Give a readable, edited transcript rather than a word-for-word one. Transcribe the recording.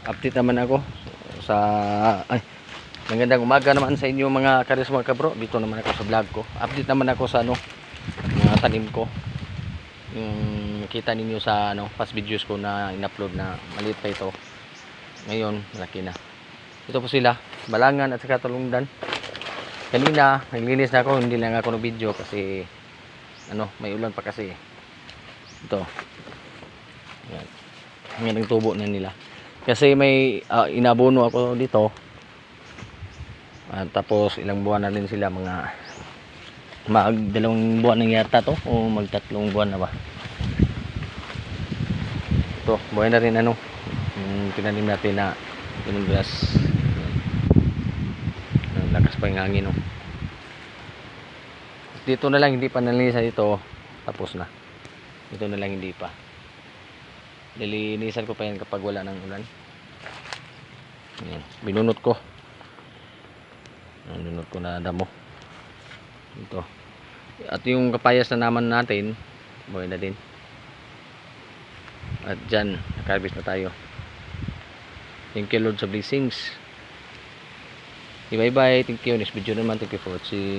update naman ako sa magandang umaga naman sa inyo mga karisma kabro. Dito naman ako sa vlog ko. Update naman ako sa mga tanim ko. Yung nakita ninyo sa past videos ko na in-upload na maliit pa ito. Ngayon, malaki na. Ito po sila, Balangan at saka Tulungdan. Kanina, naglinis na ako, hindi lang ako ng video kasi may ulan pa kasi. Ito. Yan. Ngayon ang tubo na nila. Kasi may inabono ako dito. Tapos ilang buwan na rin sila, mga mag-2 buwan na yata to o mag-3 buwan na ba. Ito, buhay na rin tinanim natin na lemongrass. Lakas pa yung hangin dito na lang hindi pa nalinisan ito, tapos na. Ito na lang hindi pa. Nilinisan ko pa yan kapag wala ng ulan. Ayan, binunot ko na damo ito. At yung kapayas na naman natin, buhay na din. At dyan, nakarbis na tayo. Thank you Lord sa blessings. Bye bye, thank you. Next video naman, thank you for watching.